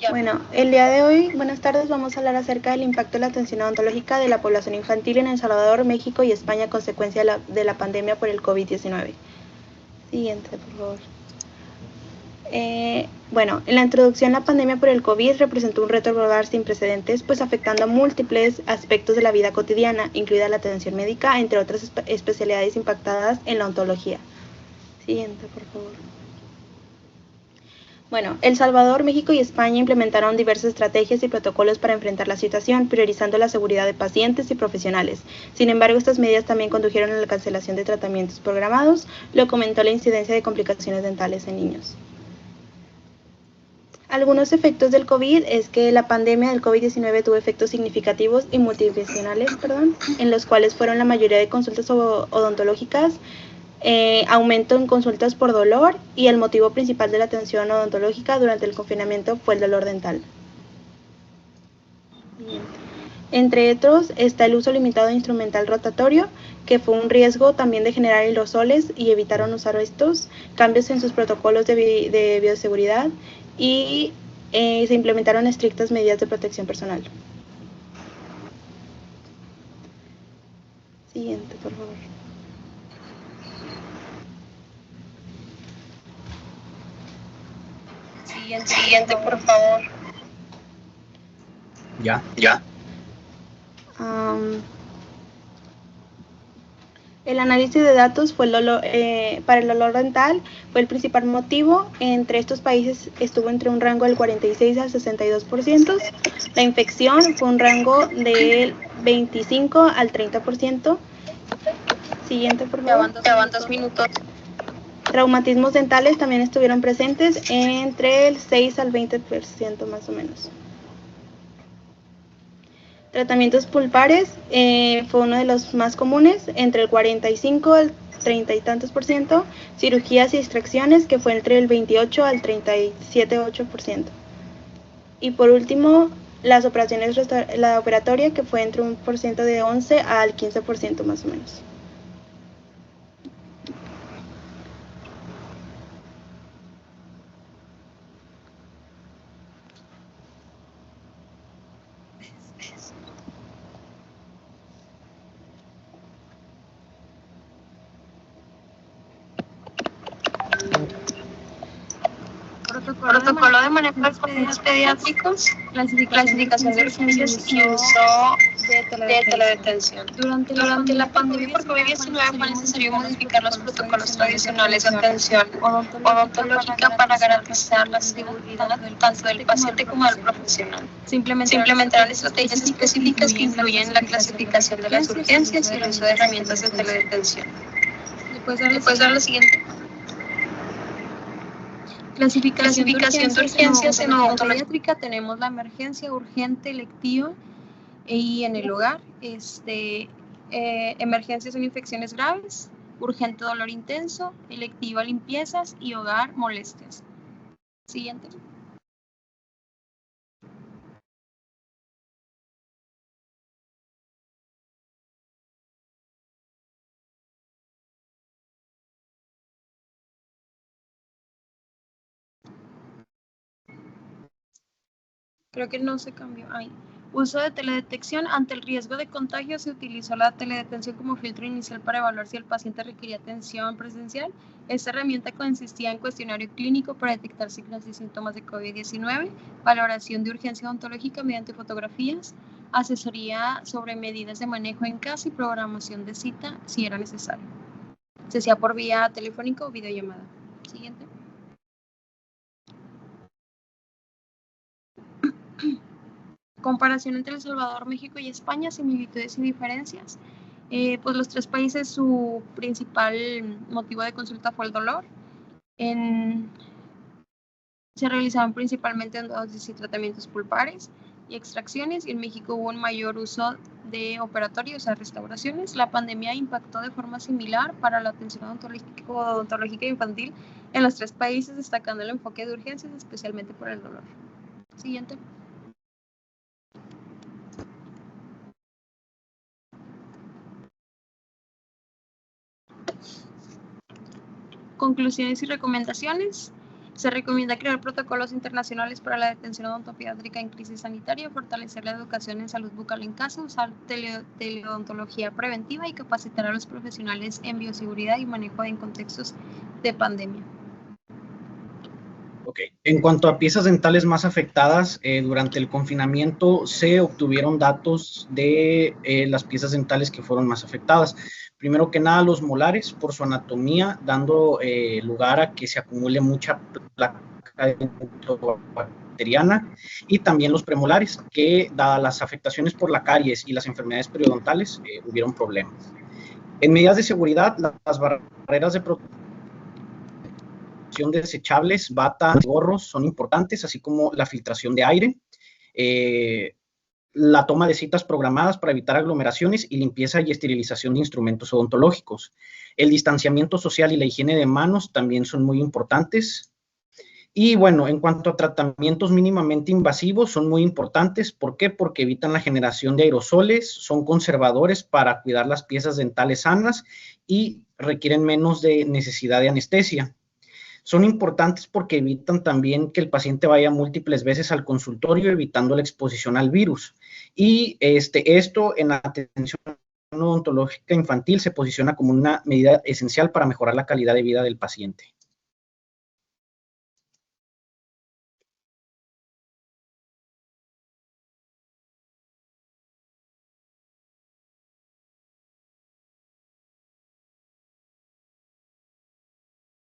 Bueno, el día de hoy, buenas tardes, vamos a hablar acerca del impacto de la atención odontológica de la población infantil en El Salvador, México y España a consecuencia de la pandemia por el COVID-19. Siguiente, por favor. Bueno, en la introducción, la pandemia por el COVID representó un reto global sin precedentes, pues afectando a múltiples aspectos de la vida cotidiana, incluida la atención médica, entre otras especialidades impactadas en la odontología. Siguiente, por favor. Bueno, El Salvador, México y España implementaron diversas estrategias y protocolos para enfrentar la situación, priorizando la seguridad de pacientes y profesionales. Sin embargo, estas medidas también condujeron a la cancelación de tratamientos programados, lo que aumentó la incidencia de complicaciones dentales en niños. Algunos efectos del COVID es que la pandemia del COVID-19 tuvo efectos significativos y multidimensionales, en los cuales fueron la mayoría de consultas odontológicas, aumento en consultas por dolor, y el motivo principal de la atención odontológica durante el confinamiento fue el dolor dental. Entre otros está el uso limitado de instrumental rotatorio, que fue un riesgo también de generar aerosoles y evitaron usar estos, cambios en sus protocolos de bioseguridad y se implementaron estrictas medidas de protección personal. Siguiente, por favor. Siguiente, por favor. Ya. El análisis de datos fue para el dolor dental fue el principal motivo. Entre estos países estuvo entre un rango del 46 al 62%. La infección fue un rango del 25 al 30%. Siguiente, por favor. Ya van 2 minutos. Traumatismos dentales también estuvieron presentes entre el 6 al 20% más o menos. Tratamientos pulpares fue uno de los más comunes, entre el 45 al 30 y tantos por ciento. Cirugías y extracciones, que fue entre el 28 al 37,8%. Y por último, las operaciones, la operatoria, que fue entre un porcentaje de 11 al 15% más o menos. Protocolo de manejo de pacientes pediátricos, clasificación de urgencias y uso de teledetención. Durante la pandemia por COVID-19 fue necesario modificar los protocolos tradicionales de atención odontológica para garantizar la seguridad tanto del paciente como del profesional. Se implementaron estrategias específicas que incluyen la clasificación de las urgencias y el uso de herramientas de teledetención. ¿Le puedes dar la siguiente? Clasificación de urgencias en odontología pediátrica. Tenemos la emergencia, urgente, electiva y en el hogar. Emergencias son infecciones graves, urgente dolor intenso, electiva limpiezas y hogar molestias. Siguiente. Creo que no se cambió. Ahí. Uso de teledetección. Ante el riesgo de contagio se utilizó la teledetención como filtro inicial para evaluar si el paciente requería atención presencial. Esta herramienta consistía en cuestionario clínico para detectar signos y síntomas de COVID-19, valoración de urgencia odontológica mediante fotografías, asesoría sobre medidas de manejo en casa y programación de cita si era necesario. Se hacía por vía telefónica o videollamada. Siguiente. Comparación entre El Salvador, México y España, similitudes y diferencias. Pues los tres países, su principal motivo de consulta fue el dolor. Se realizaban principalmente endodontias y tratamientos pulpares y extracciones, y en México hubo un mayor uso de operatorios, o sea, restauraciones. La pandemia impactó de forma similar para la atención odontológica infantil en los tres países, destacando el enfoque de urgencias, especialmente por el dolor. Siguiente. Conclusiones y recomendaciones. Se recomienda crear protocolos internacionales para la detención odontopediátrica en crisis sanitaria, fortalecer la educación en salud bucal en casa, usar teleodontología preventiva y capacitar a los profesionales en bioseguridad y manejo en contextos de pandemia. Ok. En cuanto a piezas dentales más afectadas, durante el confinamiento se obtuvieron datos de las piezas dentales que fueron más afectadas. Primero que nada, los molares, por su anatomía, dando lugar a que se acumule mucha placa bacteriana, y también los premolares, que dadas las afectaciones por la caries y las enfermedades periodontales, hubieron problemas. En medidas de seguridad, las barreras de protección desechables, bata, gorros son importantes, así como la filtración de aire, la toma de citas programadas para evitar aglomeraciones y limpieza y esterilización de instrumentos odontológicos. El distanciamiento social y la higiene de manos también son muy importantes. Y bueno, en cuanto a tratamientos mínimamente invasivos, son muy importantes. ¿Por qué? Porque evitan la generación de aerosoles, son conservadores para cuidar las piezas dentales sanas y requieren menos de necesidad de anestesia. Son importantes porque evitan también que el paciente vaya múltiples veces al consultorio, evitando la exposición al virus. Y esto en la atención odontológica infantil se posiciona como una medida esencial para mejorar la calidad de vida del paciente.